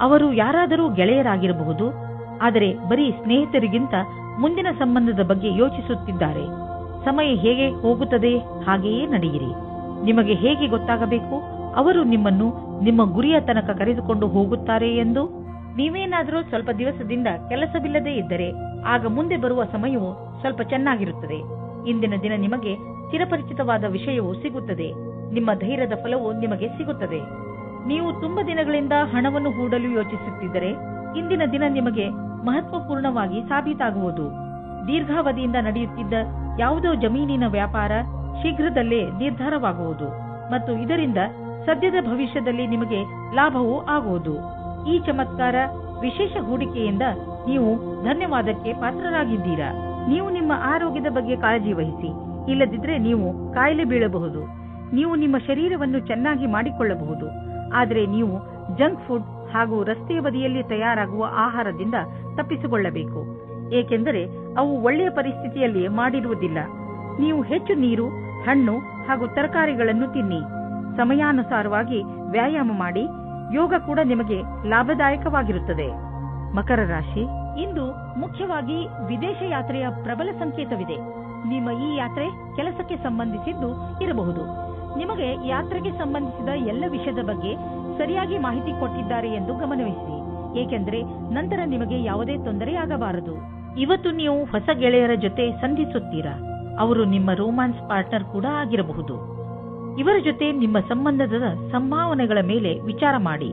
ಅವರು ಯಾರಾದರೂ ಗೆಳೆಯರಾಗಿರಬಹುದು, ಆದರೆ ಬರೀ ಸ್ನೇಹಿತರಿಗಿಂತ ಮುಂದಿನ ಸಂಬಂಧದ ಬಗ್ಗೆ ಯೋಚಿಸುತ್ತಿದ್ದಾರೆ. ಸಮಯ ಹೇಗೆ ಹೋಗುತ್ತದೆ ಹಾಗೆಯೇ ನಡೆಯಿರಿ. ನಿಮಗೆ ಹೇಗೆ ಗೊತ್ತಾಗಬೇಕು ಅವರು ನಿಮ್ಮನ್ನು ನಿಮ್ಮ ಗುರಿಯ ತನಕ ಕರೆದುಕೊಂಡು ಹೋಗುತ್ತಾರೆ ಎಂದು? ನೀವೇನಾದರೂ ಸ್ವಲ್ಪ ದಿವಸದಿಂದ ಕೆಲಸವಿಲ್ಲದೆ ಇದ್ದರೆ ಆಗ ಮುಂದೆ ಬರುವ ಸಮಯವು ಸ್ವಲ್ಪ ಚೆನ್ನಾಗಿರುತ್ತದೆ. ಇಂದಿನ ದಿನ ನಿಮಗೆ ಚಿರಪರಿಚಿತವಾದ ವಿಷಯವು ಸಿಗುತ್ತದೆ. ನಿಮ್ಮ ಧೈರ್ಯದ ಫಲವು ನಿಮಗೆ ಸಿಗುತ್ತದೆ. ನೀವು ತುಂಬಾ ದಿನಗಳಿಂದ ಹಣವನ್ನು ಹೂಡಲು ಯೋಚಿಸುತ್ತಿದ್ದರೆ ಇಂದಿನ ದಿನ ನಿಮಗೆ ಮಹತ್ವಪೂರ್ಣವಾಗಿ ಸಾಬೀತಾಗುವುದು. ದೀರ್ಘಾವಧಿಯಿಂದ ನಡೆಯುತ್ತಿದ್ದ ಯಾವುದೋ ಜಮೀನಿನ ವ್ಯಾಪಾರ ಶೀಘ್ರದಲ್ಲೇ ನಿರ್ಧಾರವಾಗುವುದು ಮತ್ತು ಇದರಿಂದ ಸದ್ಯದ ಭವಿಷ್ಯದಲ್ಲಿ ನಿಮಗೆ ಲಾಭವೂ ಆಗುವುದು. ಈ ಚಮತ್ಕಾರ ವಿಶೇಷ ಹೂಡಿಕೆಯಿಂದ ನೀವು ಧನ್ಯವಾದಕ್ಕೆ ಪಾತ್ರರಾಗಿದ್ದೀರಾ. ನೀವು ನಿಮ್ಮ ಆರೋಗ್ಯದ ಬಗ್ಗೆ ಕಾಳಜಿ ವಹಿಸಿ. ಇಲ್ಲದಿದ್ದರೆ ನೀವು ಕಾಯಿಲೆ ಬೀಳಬಹುದು. ನೀವು ನಿಮ್ಮ ಶರೀರವನ್ನು ಚೆನ್ನಾಗಿ ಮಾಡಿಕೊಳ್ಳಬಹುದು. ಆದರೆ ನೀವು ಜಂಕ್ ಫುಡ್ ಹಾಗೂ ರಸ್ತೆಯ ಬದಿಯಲ್ಲಿ ತಯಾರಾಗುವ ಆಹಾರದಿಂದ ತಪ್ಪಿಸಿಕೊಳ್ಳಬೇಕು. ಏಕೆಂದರೆ ಅವು ಒಳ್ಳೆಯ ಪರಿಸ್ಥಿತಿಯಲ್ಲಿ ಮಾಡಿರುವುದಿಲ್ಲ. ನೀವು ಹೆಚ್ಚು ನೀರು, ಹಣ್ಣು ಹಾಗೂ ತರಕಾರಿಗಳನ್ನು ತಿನ್ನಿ. ಸಮಯಾನುಸಾರವಾಗಿ ವ್ಯಾಯಾಮ ಮಾಡಿ. ಯೋಗ ಕೂಡ ನಿಮಗೆ ಲಾಭದಾಯಕವಾಗಿರುತ್ತದೆ. ಮಕರ ರಾಶಿ, ಇಂದು ಮುಖ್ಯವಾಗಿ ವಿದೇಶ ಯಾತ್ರೆಯ ಪ್ರಬಲ ಸಂಕೇತವಿದೆ. ನಿಮ್ಮ ಈ ಯಾತ್ರೆ ಕೆಲಸಕ್ಕೆ ಸಂಬಂಧಿಸಿದ್ದು ಇರಬಹುದು. ನಿಮಗೆ ಯಾತ್ರೆಗೆ ಸಂಬಂಧಿಸಿದ ಎಲ್ಲ ವಿಷಯದ ಬಗ್ಗೆ ಸರಿಯಾಗಿ ಮಾಹಿತಿ ಕೊಟ್ಟಿದ್ದಾರೆ ಎಂದು ಗಮನವಹಿಸಿ, ಏಕೆಂದರೆ ನಂತರ ನಿಮಗೆ ಯಾವುದೇ ತೊಂದರೆಯಾಗಬಾರದು. ಇವತ್ತು ನೀವು ಹೊಸ ಗೆಳೆಯರ ಜೊತೆ ಸಂಧಿಸುತ್ತೀರಾ. ಅವರು ನಿಮ್ಮ ರೋಮ್ಯಾನ್ಸ್ ಪಾರ್ಟ್ನರ್ ಕೂಡ ಆಗಿರಬಹುದು. ಇವರ ಜೊತೆ ನಿಮ್ಮ ಸಂಬಂಧದ ಸಂಭಾವನೆಗಳ ಮೇಲೆ ವಿಚಾರ ಮಾಡಿ.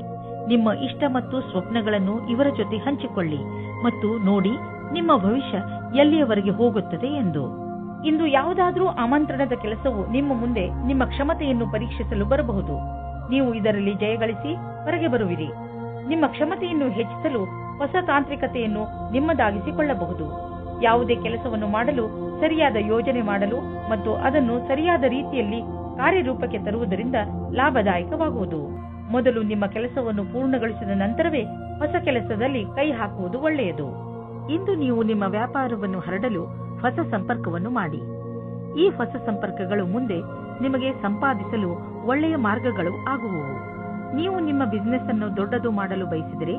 ನಿಮ್ಮ ಇಷ್ಟ ಮತ್ತು ಸ್ವಪ್ನಗಳನ್ನು ಇವರ ಜೊತೆ ಹಂಚಿಕೊಳ್ಳಿ ಮತ್ತು ನೋಡಿ ನಿಮ್ಮ ಭವಿಷ್ಯ ಎಲ್ಲಿಯವರೆಗೆ ಹೋಗುತ್ತದೆ ಎಂದು. ಇಂದು ಯಾವುದಾದ್ರೂ ಆಮಂತ್ರಣದ ಕೆಲಸವು ನಿಮ್ಮ ಮುಂದೆ ನಿಮ್ಮ ಕ್ಷಮತೆಯನ್ನು ಪರೀಕ್ಷಿಸಲು ಬರಬಹುದು. ನೀವು ಇದರಲ್ಲಿ ಜಯಗಳಿಸಿ ಹೊರಗೆ ಬರುವಿರಿ. ನಿಮ್ಮ ಕ್ಷಮತೆಯನ್ನು ಹೆಚ್ಚಿಸಲು ಹೊಸ ತಾಂತ್ರಿಕತೆಯನ್ನು ನಿಮ್ಮದಾಗಿಸಿಕೊಳ್ಳಬಹುದು. ಯಾವುದೇ ಕೆಲಸವನ್ನು ಮಾಡಲು ಸರಿಯಾದ ಯೋಜನೆ ಮಾಡಲು ಮತ್ತು ಅದನ್ನು ಸರಿಯಾದ ರೀತಿಯಲ್ಲಿ ಕಾರ್ಯರೂಪಕ್ಕೆ ತರುವುದರಿಂದ ಲಾಭದಾಯಕವಾಗುವುದು. ಮೊದಲು ನಿಮ್ಮ ಕೆಲಸವನ್ನು ಪೂರ್ಣಗೊಳಿಸಿದ ನಂತರವೇ ಹೊಸ ಕೆಲಸದಲ್ಲಿ ಕೈ ಹಾಕುವುದು ಒಳ್ಳೆಯದು. ಇಂದು ನೀವು ನಿಮ್ಮ ವ್ಯಾಪಾರವನ್ನು ಹರಡಲು ಹೊಸ ಸಂಪರ್ಕವನ್ನು ಮಾಡಿ. ಈ ಹೊಸ ಸಂಪರ್ಕಗಳು ಮುಂದೆ ನಿಮಗೆ ಸಂಪಾದಿಸಲು ಒಳ್ಳೆಯ ಮಾರ್ಗಗಳು ಆಗುವವು. ನೀವು ನಿಮ್ಮ ಬಿಸಿನೆಸ್ ಅನ್ನು ದೊಡ್ಡದು ಮಾಡಲು ಬಯಸಿದರೆ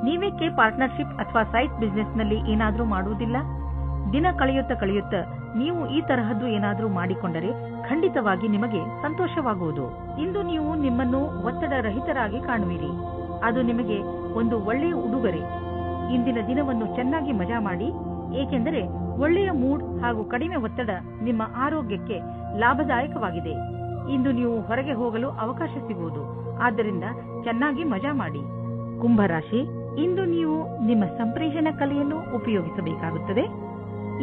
ನೀವೇಕೆ ಪಾರ್ಟ್ನರ್ಶಿಪ್ ಅಥವಾ ಸೈಟ್ ಬಿಸಿನೆಸ್ ನಲ್ಲಿ ಏನಾದರೂ ಮಾಡುವುದಿಲ್ಲ? ದಿನ ಕಳೆಯುತ್ತಾ ನೀವು ಈ ತರಹದ್ದು ಏನಾದರೂ ಮಾಡಿಕೊಂಡರೆ ಖಂಡಿತವಾಗಿ ನಿಮಗೆ ಸಂತೋಷವಾಗುವುದು. ಇಂದು ನೀವು ನಿಮ್ಮನ್ನು ಒತ್ತಡ ರಹಿತರಾಗಿ ಕಾಣುವಿರಿ. ಅದು ನಿಮಗೆ ಒಂದು ಒಳ್ಳೆಯ ಉಡುಗೊರೆ. ಇಂದಿನ ದಿನವನ್ನು ಚೆನ್ನಾಗಿ ಮಜಾ ಮಾಡಿ, ಏಕೆಂದರೆ ಒಳ್ಳೆಯ ಮೂಡ್ ಹಾಗೂ ಕಡಿಮೆ ಒತ್ತಡ ನಿಮ್ಮ ಆರೋಗ್ಯಕ್ಕೆ ಲಾಭದಾಯಕವಾಗಿದೆ. ಇಂದು ನೀವು ಹೊರಗೆ ಹೋಗಲು ಅವಕಾಶ ಸಿಗುವುದು. ಆದ್ದರಿಂದ ಚೆನ್ನಾಗಿ ಮಜಾ ಮಾಡಿ. ಕುಂಭರಾಶಿ, ಇಂದು ನೀವು ನಿಮ್ಮ ಸಂಪ್ರೇಷಣ ಕಲೆಯನ್ನು ಉಪಯೋಗಿಸಬೇಕಾಗುತ್ತದೆ.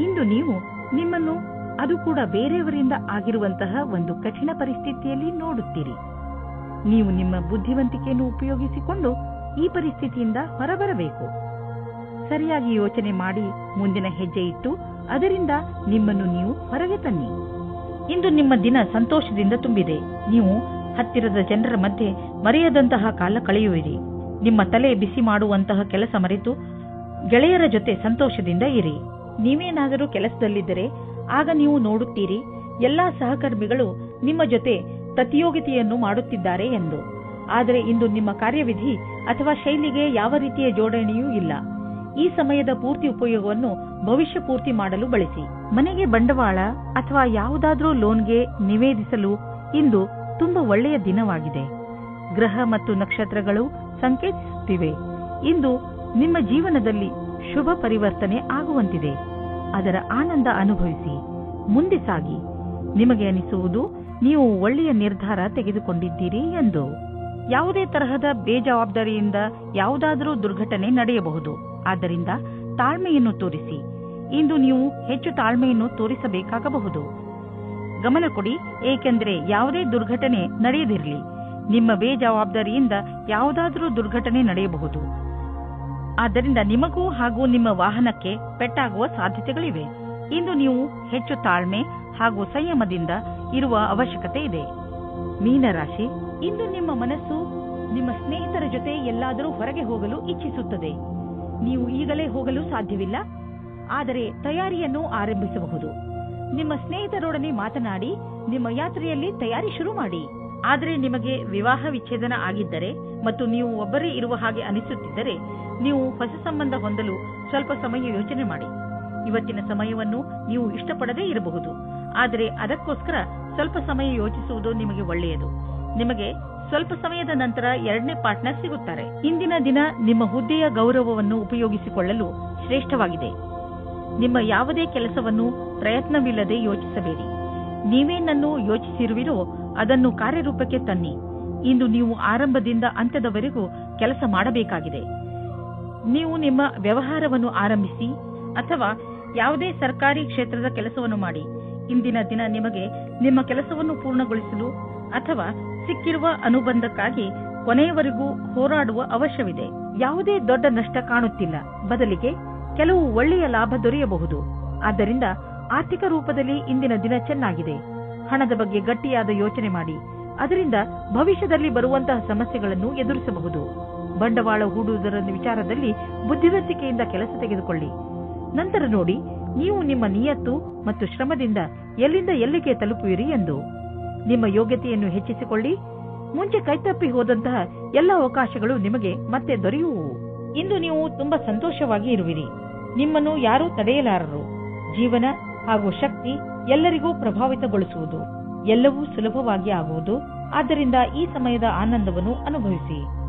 ಇಂದು ನೀವು ನಿಮ್ಮನ್ನು, ಅದು ಕೂಡ ಬೇರೆಯವರಿಂದ ಆಗಿರುವಂತಹ ಒಂದು ಕಠಿಣ ಪರಿಸ್ಥಿತಿಯಲ್ಲಿ ನೋಡುತ್ತೀರಿ. ನೀವು ನಿಮ್ಮ ಬುದ್ಧಿವಂತಿಕೆಯನ್ನು ಉಪಯೋಗಿಸಿಕೊಂಡು ಈ ಪರಿಸ್ಥಿತಿಯಿಂದ ಹೊರಬರಬೇಕು. ಸರಿಯಾಗಿ ಯೋಚನೆ ಮಾಡಿ ಮುಂದಿನ ಹೆಜ್ಜೆ ಇಟ್ಟು ಅದರಿಂದ ನಿಮ್ಮನ್ನು ನೀವು ಹೊರಗೆ ತನ್ನಿ. ಇಂದು ನಿಮ್ಮ ದಿನ ಸಂತೋಷದಿಂದ ತುಂಬಿದೆ. ನೀವು ಹತ್ತಿರದ ಜನರ ಮಧ್ಯೆ ಮರೆಯದಂತಹ ಕಾಲ ಕಳೆಯುವಿರಿ. ನಿಮ್ಮ ತಲೆ ಬಿಸಿ ಮಾಡುವಂತಹ ಕೆಲಸ ಮರೆತು ಗೆಳೆಯರ ಜೊತೆ ಸಂತೋಷದಿಂದ ಇರಿ. ನೀವೇನಾದರೂ ಕೆಲಸದಲ್ಲಿದ್ದರೆ ಆಗ ನೀವು ನೋಡುತ್ತೀರಿ ಎಲ್ಲಾ ಸಹಕರ್ಮಿಗಳು ನಿಮ್ಮ ಜೊತೆ ಪ್ರತಿಯೋಗಿತೆಯನ್ನು ಮಾಡುತ್ತಿದ್ದಾರೆ ಎಂದು. ಆದರೆ ಇಂದು ನಿಮ್ಮ ಕಾರ್ಯವಿಧಿ ಅಥವಾ ಶೈಲಿಗೆ ಯಾವ ರೀತಿಯ ಜೋಡಣೆಯೂ ಇಲ್ಲ. ಈ ಸಮಯದ ಪೂರ್ತಿ ಉಪಯೋಗವನ್ನು ಭವಿಷ್ಯ ಪೂರ್ತಿ ಮಾಡಲು ಬಳಸಿ. ಮನೆಗೆ ಬಂಡವಾಳ ಅಥವಾ ಯಾವುದಾದ್ರೂ ಲೋನ್ಗೆ ನಿವೇದಿಸಲು ಇಂದು ತುಂಬಾ ಒಳ್ಳೆಯ ದಿನವಾಗಿದೆ. ಗ್ರಹ ಮತ್ತು ನಕ್ಷತ್ರಗಳು ಸಂಕೇತಿಸುತ್ತಿವೆ ಇಂದು ನಿಮ್ಮ ಜೀವನದಲ್ಲಿ ಶುಭ ಪರಿವರ್ತನೆ ಆಗುವಂತಿದೆ. ಅದರ ಆನಂದ ಅನುಭವಿಸಿ ಮುಂದೆ ಸಾಗಿ. ನಿಮಗೆ ಅನಿಸುವುದು ನೀವು ಒಳ್ಳೆಯ ನಿರ್ಧಾರ ತೆಗೆದುಕೊಂಡಿದ್ದೀರಿ ಎಂದು. ಯಾವುದೇ ತರಹದ ಬೇಜವಾಬ್ದಾರಿಯಿಂದ ಯಾವುದಾದರೂ ದುರ್ಘಟನೆ ನಡೆಯಬಹುದು. ಆದ್ದರಿಂದ ತಾಳ್ಮೆಯನ್ನು ತೋರಿಸಿ. ಇಂದು ನೀವು ಹೆಚ್ಚು ತಾಳ್ಮೆಯನ್ನು ತೋರಿಸಬೇಕಾಗಬಹುದು. ಗಮನ ಕೊಡಿ, ಏಕೆಂದರೆ ಯಾವುದೇ ದುರ್ಘಟನೆ ನಡೆಯದಿರಲಿ. ನಿಮ್ಮ ಬೇಜವಾಬ್ದಾರಿಯಿಂದ ಯಾವುದಾದರೂ ದುರ್ಘಟನೆ ನಡೆಯಬಹುದು. ಆದ್ದರಿಂದ ನಿಮಗೂ ಹಾಗೂ ನಿಮ್ಮ ವಾಹನಕ್ಕೆ ಪೆಟ್ಟಾಗುವ ಸಾಧ್ಯತೆಗಳಿವೆ. ಇಂದು ನೀವು ಹೆಚ್ಚು ತಾಳ್ಮೆ ಹಾಗೂ ಸಂಯಮದಿಂದ ಇರುವ ಅವಶ್ಯಕತೆ ಇದೆ. ಮೀನರಾಶಿ, ಇಂದು ನಿಮ್ಮ ಮನಸ್ಸು ನಿಮ್ಮ ಸ್ನೇಹಿತರ ಜೊತೆ ಎಲ್ಲಾದರೂ ಹೊರಗೆ ಹೋಗಲು ಇಚ್ಛಿಸುತ್ತದೆ. ನೀವು ಈಗಲೇ ಹೋಗಲು ಸಾಧ್ಯವಿಲ್ಲ, ಆದರೆ ತಯಾರಿಯನ್ನು ಆರಂಭಿಸಬಹುದು. ನಿಮ್ಮ ಸ್ನೇಹಿತರೊಡನೆ ಮಾತನಾಡಿ ನಿಮ್ಮ ಯಾತ್ರೆಯಲ್ಲಿ ತಯಾರಿ ಶುರು ಮಾಡಿ. ಆದರೆ ನಿಮಗೆ ವಿವಾಹ ವಿಚ್ಛೇದನ ಆಗಿದ್ದರೆ ಮತ್ತು ನೀವು ಒಬ್ಬರೇ ಇರುವ ಹಾಗೆ ಅನಿಸುತ್ತಿದ್ದರೆ ನೀವು ಹೊಸ ಸಂಬಂಧ ಹೊಂದಲು ಸ್ವಲ್ಪ ಸಮಯ ಯೋಚನೆ ಮಾಡಿ. ಇವತ್ತಿನ ಸಮಯವನ್ನು ನೀವು ಇಷ್ಟಪಡದೇ ಇರಬಹುದು, ಆದರೆ ಅದಕ್ಕೋಸ್ಕರ ಸ್ವಲ್ಪ ಸಮಯ ಯೋಚಿಸುವುದು ನಿಮಗೆ ಒಳ್ಳೆಯದು. ನಿಮಗೆ ಸ್ವಲ್ಪ ಸಮಯದ ನಂತರ ಎರಡನೇ ಪಾರ್ಟ್ನರ್ ಸಿಗುತ್ತಾರೆ. ಇಂದಿನ ದಿನ ನಿಮ್ಮ ಹುದ್ದೆಯ ಗೌರವವನ್ನು ಉಪಯೋಗಿಸಿಕೊಳ್ಳಲು ಶ್ರೇಷ್ಠವಾಗಿದೆ. ನಿಮ್ಮ ಯಾವುದೇ ಕೆಲಸವನ್ನು ಪ್ರಯತ್ನವಿಲ್ಲದೆ ಯೋಚಿಸಬೇಡಿ. ನೀವೇನನ್ನು ಯೋಚಿಸಿರುವಿರೋ ಅದನ್ನು ಕಾರ್ಯರೂಪಕ್ಕೆ ತನ್ನಿ. ಇಂದು ನೀವು ಆರಂಭದಿಂದ ಅಂತ್ಯದವರೆಗೂ ಕೆಲಸ ಮಾಡಬೇಕಾಗಿದೆ. ನೀವು ನಿಮ್ಮ ವ್ಯವಹಾರವನ್ನು ಆರಂಭಿಸಿ ಅಥವಾ ಯಾವುದೇ ಸರ್ಕಾರಿ ಕ್ಷೇತ್ರದ ಕೆಲಸವನ್ನು ಮಾಡಿ. ಇಂದಿನ ದಿನ ನಿಮಗೆ ನಿಮ್ಮ ಕೆಲಸವನ್ನು ಪೂರ್ಣಗೊಳಿಸಲು ಅಥವಾ ಸಿಕ್ಕಿರುವ ಅನುಬಂಧಕ್ಕಾಗಿ ಕೊನೆಯವರೆಗೂ ಹೋರಾಡುವ ಅವಶ್ಯವಿದೆ. ಯಾವುದೇ ದೊಡ್ಡ ನಷ್ಟ ಕಾಣುತ್ತಿಲ್ಲ, ಬದಲಿಗೆ ಕೆಲವು ಒಳ್ಳೆಯ ಲಾಭ ದೊರೆಯಬಹುದು. ಆದ್ದರಿಂದ ಆರ್ಥಿಕ ರೂಪದಲ್ಲಿ ಇಂದಿನ ದಿನ ಚೆನ್ನಾಗಿದೆ. ಹಣದ ಬಗ್ಗೆ ಗಟ್ಟಿಯಾದ ಯೋಚನೆ ಮಾಡಿ, ಅದರಿಂದ ಭವಿಷ್ಯದಲ್ಲಿ ಬರುವಂತಹ ಸಮಸ್ಯೆಗಳನ್ನು ಎದುರಿಸಬಹುದು. ಬಂಡವಾಳ ಹೂಡುವುದರ ವಿಚಾರದಲ್ಲಿ ಬುದ್ಧಿವಂತಿಕೆಯಿಂದ ಕೆಲಸ ತೆಗೆದುಕೊಳ್ಳಿ. ನಂತರ ನೋಡಿ ನೀವು ನಿಮ್ಮ ನಿಯತ್ತು ಮತ್ತು ಶ್ರಮದಿಂದ ಎಲ್ಲಿಂದ ಎಲ್ಲಿಗೆ ತಲುಪುವಿರಿ ಎಂದು. ನಿಮ್ಮ ಯೋಗ್ಯತೆಯನ್ನು ಹೆಚ್ಚಿಸಿಕೊಳ್ಳಿ. ಮುಂಚೆ ಕೈತಪ್ಪಿ ಹೋದಂತಹ ಎಲ್ಲ ಅವಕಾಶಗಳು ನಿಮಗೆ ಮತ್ತೆ ದೊರೆಯುವು. ಇಂದು ನೀವು ತುಂಬಾ ಸಂತೋಷವಾಗಿ ಇರುವಿರಿ. ನಿಮ್ಮನ್ನು ಯಾರೂ ತಡೆಯಲಾರರು. ಜೀವನ ಹಾಗೂ ಶಕ್ತಿ ಎಲ್ಲರಿಗೂ ಪ್ರಭಾವಿತಗೊಳಿಸುವುದು. ಎಲ್ಲವೂ ಸುಲಭವಾಗಿ ಆಗುವುದು. ಆದ್ದರಿಂದ ಈ ಸಮಯದ ಆನಂದವನ್ನು ಅನುಭವಿಸಿ.